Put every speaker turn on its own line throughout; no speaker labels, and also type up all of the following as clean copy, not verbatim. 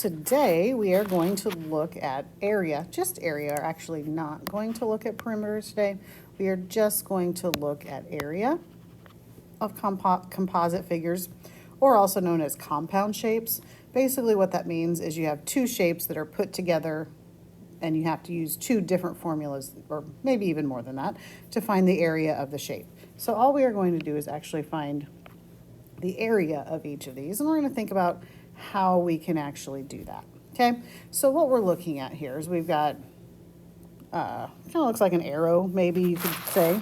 today we are going to look at area, just area. We're actually not going to look at perimeters today. We are just going to look at area of composite figures, or also known as compound shapes. Basically what that means is you have two shapes that are put together and you have to use two different formulas, or maybe even more than that, to find the area of the shape. So all we are going to do is actually find the area of each of these, and we're going to think about how we can actually do that. Okay, so what we're looking at here is we've got, kind of looks like an arrow, maybe you could say,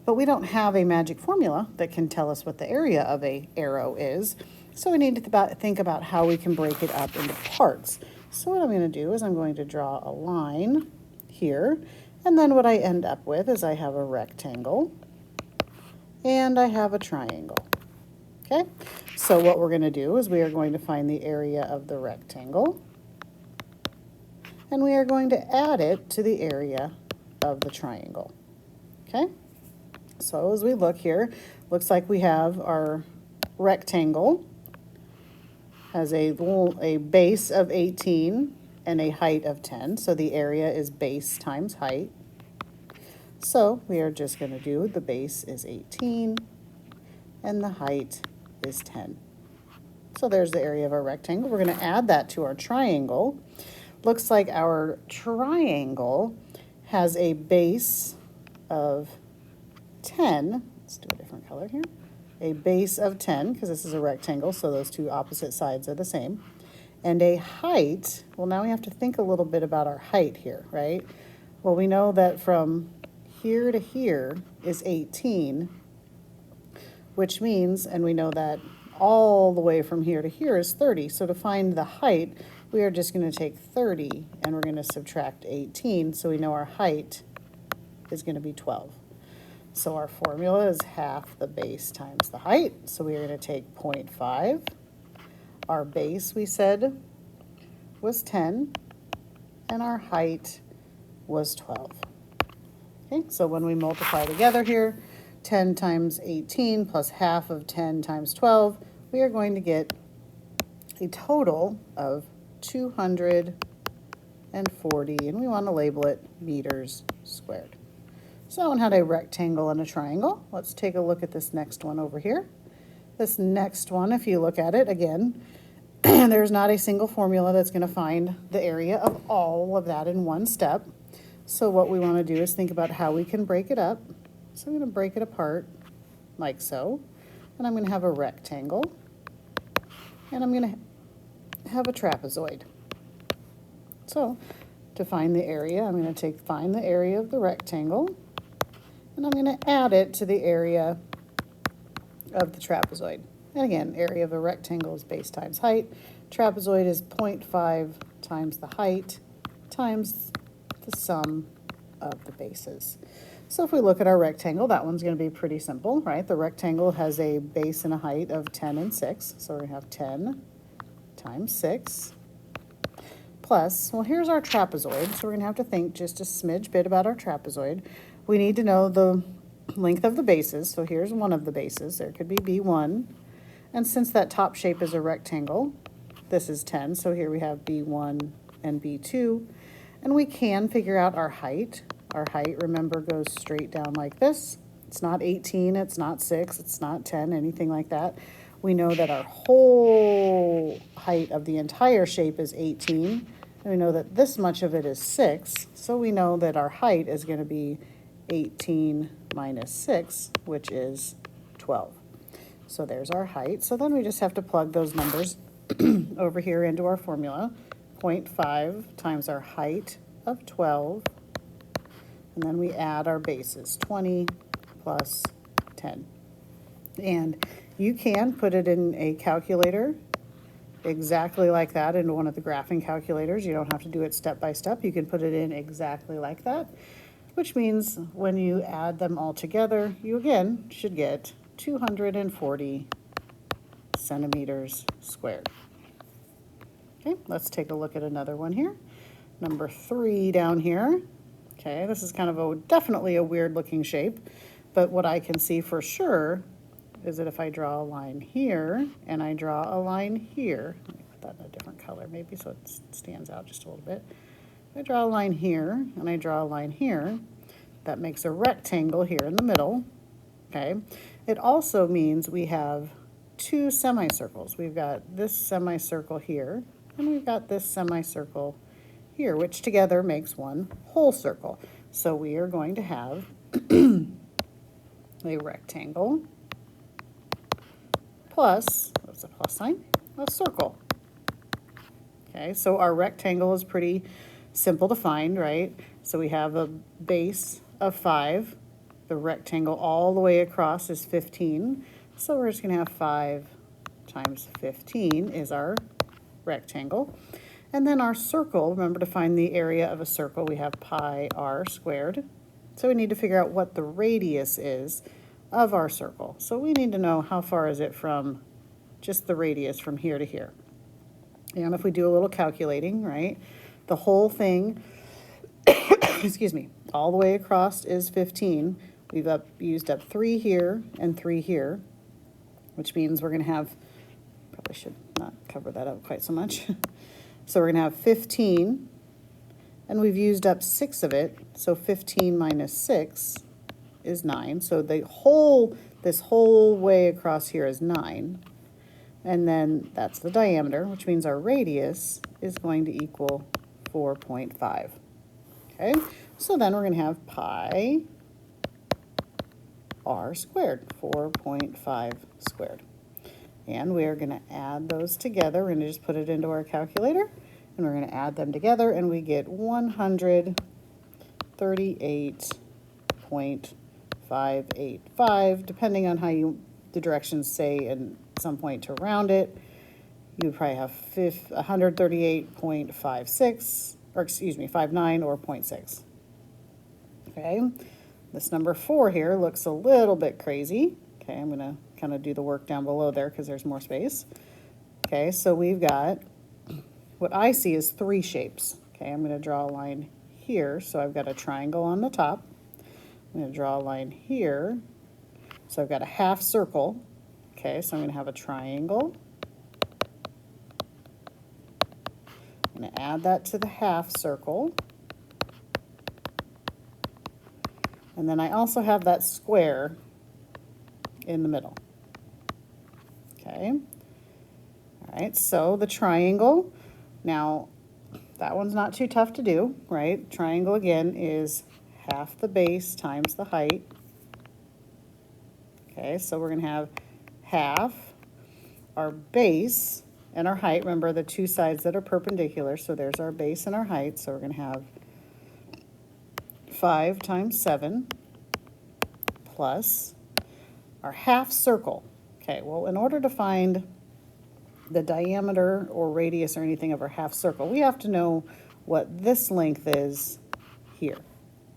but we don't have a magic formula that can tell us what the area of a arrow is. So we need to think about how we can break it up into parts. So what I'm going to do is I'm going to draw a line here, and then what I end up with is I have a rectangle and I have a triangle. Okay, so what we're going to do is we are going to find the area of the rectangle, and we are going to add it to the area of the triangle. Okay, so as we look here, looks like we have our rectangle has a base of 18 and a height of 10, so the area is base times height. So we are just going to do the base is 18 and the height is 10. So there's the area of our rectangle. We're going to add that to our triangle. Looks like our triangle has a base of 10. Let's do a different color here. A base of 10, because this is a rectangle, so those two opposite sides are the same. And a height, well, now we have to think a little bit about our height here, right? Well, we know that from here to here is 18, which means, and we know that all the way from here to here is 30. So to find the height, we are just going to take 30 and we're going to subtract 18. So we know our height is going to be 12. So our formula is half the base times the height. So we are going to take 0.5. Our base, we said, was 10, and our height was 12. Okay, so when we multiply together here, 10 times 18 plus half of 10 times 12, we are going to get a total of 240, and we want to label it meters squared. So that one had a rectangle and a triangle. Let's take a look at this next one over here. This next one, if you look at it again, there's not a single formula that's going to find the area of all of that in one step. So what we want to do is think about how we can break it up. So I'm going to break it apart like so, and I'm going to have a rectangle, and I'm going to have a trapezoid. So to find the area, I'm going to find the area of the rectangle, and I'm going to add it to the area of the trapezoid. And again, area of a rectangle is base times height. Trapezoid is 0.5 times the height times the sum of the bases. So if we look at our rectangle, that one's going to be pretty simple, right? The rectangle has a base and a height of 10 and 6. So we're going to have 10 times 6 plus, well, here's our trapezoid. So we're going to have to think just a smidge bit about our trapezoid. We need to know the length of the bases. So here's one of the bases. There could be B1. And since that top shape is a rectangle, this is 10. So here we have B1 and B2. And we can figure out our height. Our height, remember, goes straight down like this. It's not 18, it's not 6, it's not 10, anything like that. We know that our whole height of the entire shape is 18. And we know that this much of it is 6. So we know that our height is going to be 18 minus 6, which is 12. So there's our height. So then we just have to plug those numbers over here into our formula. 0.5 times our height of 12. And then we add our bases, 20 plus 10. And you can put it in a calculator exactly like that, into one of the graphing calculators. You don't have to do it step by step. You can put it in exactly like that, which means when you add them all together, you again should get 240 centimeters squared. Okay, let's take a look at another one here. Number 3 down here. Okay, this is kind of definitely a weird looking shape, but what I can see for sure is that if I draw a line here and I draw a line here, let me put that in a different color maybe so it stands out just a little bit. If I draw a line here and I draw a line here, that makes a rectangle here in the middle, okay? It also means we have two semicircles. We've got this semicircle here, and we've got this semicircle here, which together makes one whole circle. So we are going to have a rectangle plus, what's a plus sign? A circle. Okay, so our rectangle is pretty simple to find, right? So we have a base of 5. The rectangle all the way across is 15. So we're just going to have 5 times 15 is our rectangle. And then our circle, remember to find the area of a circle, we have pi r squared. So we need to figure out what the radius is of our circle. So we need to know how far is it from just the radius from here to here. And if we do a little calculating, right, the whole thing, excuse me, all the way across is 15. We've used up 3 here and 3 here, which means we're going to have, probably should not cover that up quite so much. So we're going to have 15, and we've used up 6 of it, so 15 minus 6 is 9. So this whole way across here is 9. And then that's the diameter, which means our radius is going to equal 4.5. Okay, so then we're going to have pi r squared, 4.5 squared. And we are going to add those together. We're going to just put it into our calculator, and we're going to add them together, and we get 138.585, depending on how the directions say at some point to round it. You would probably have 138.56, or excuse me, 59 or 0.6. Okay, this number 4 here looks a little bit crazy. Okay, I'm going to kind of do the work down below there because there's more space. Okay, so we've got, what I see is 3 shapes. Okay, I'm going to draw a line here. So I've got a triangle on the top. I'm going to draw a line here. So I've got a half circle. Okay, so I'm going to have a triangle. I'm going to add that to the half circle. And then I also have that square in the middle. Okay. All right, so the triangle, now that one's not too tough to do, right? Triangle again is half the base times the height. Okay, so we're going to have half our base and our height. Remember the two sides that are perpendicular, so there's our base and our height. So we're going to have 5 times 7 plus our half circle. Okay, well, in order to find the diameter or radius or anything of our half circle, we have to know what this length is here.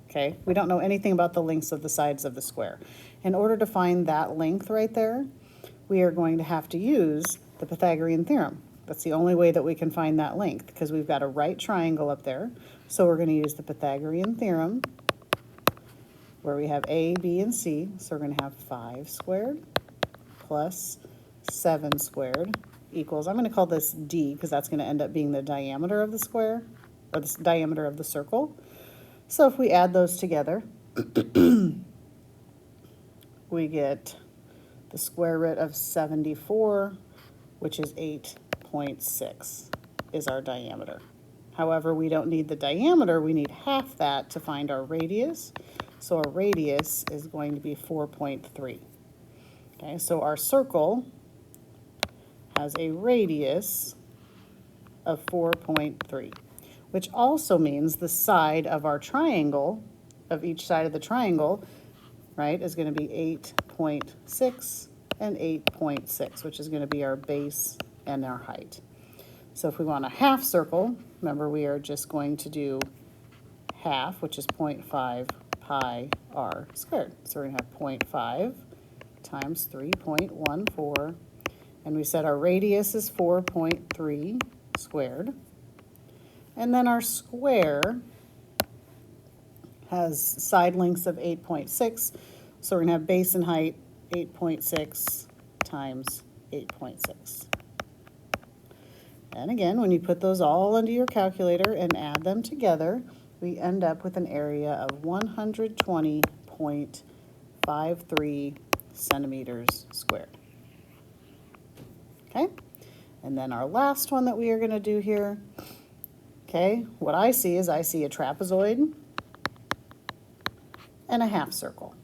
Okay, we don't know anything about the lengths of the sides of the square. In order to find that length right there, we are going to have to use the Pythagorean theorem. That's the only way that we can find that length, because we've got a right triangle up there. So we're going to use the Pythagorean theorem, where we have A, B, and C. So we're going to have 5 squared plus 7 squared equals, I'm going to call this D because that's going to end up being the diameter of the square, or the diameter of the circle. So if we add those together, we get the square root of 74, which is 8.6 is our diameter. However, we don't need the diameter, we need half that to find our radius. So our radius is going to be 4.3. Okay, so our circle has a radius of 4.3, which also means the side of our triangle, of each side of the triangle, right, is going to be 8.6 and 8.6, which is going to be our base and our height. So if we want a half circle, remember we are just going to do half, which is 0.5 pi r squared. So we're going to have 0.5 times 3.14, and we said our radius is 4.3 squared. And then our square has side lengths of 8.6, so we're going to have base and height 8.6 times 8.6. And again, when you put those all into your calculator and add them together, we end up with an area of 120.53 centimeters squared. Okay, and then our last one that we are going to do here, okay, what I see is I see a trapezoid and a half circle.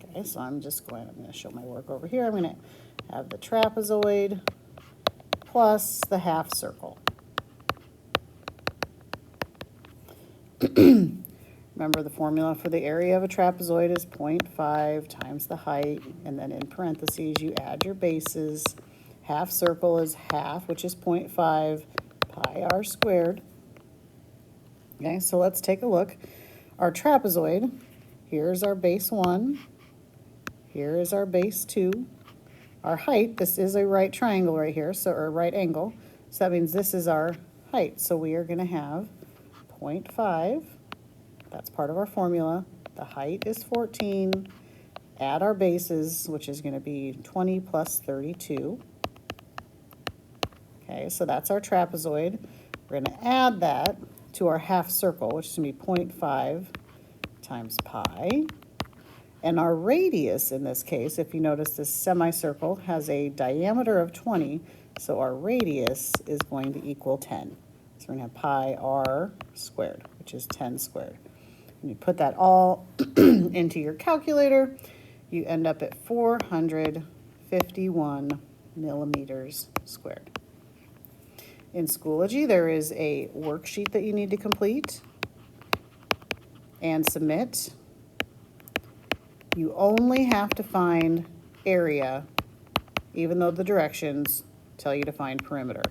Okay, so I'm going to show my work over here. I'm going to have the trapezoid plus the half circle. Remember, the formula for the area of a trapezoid is 0.5 times the height, and then in parentheses you add your bases. Half circle is half, which is 0.5 pi r squared. Okay, so let's take a look. Our trapezoid, here's our base 1, here is our base 2. Our height, this is a right triangle right here, so, or right angle, so that means this is our height. So we are going to have 0.5, that's part of our formula. The height is 14, add our bases, which is going to be 20 plus 32. Okay, so that's our trapezoid. We're going to add that to our half circle, which is going to be 0.5 times pi. And our radius in this case, if you notice, this semicircle has a diameter of 20, so our radius is going to equal 10. So we're going to have pi r squared, which is 10 squared. When you put that all into your calculator, you end up at 451 millimeters squared. In Schoology, there is a worksheet that you need to complete and submit. You only have to find area, even though the directions tell you to find perimeter.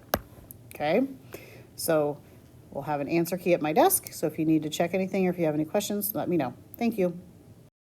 Okay? So we'll have an answer key at my desk, so if you need to check anything or if you have any questions, let me know. Thank you.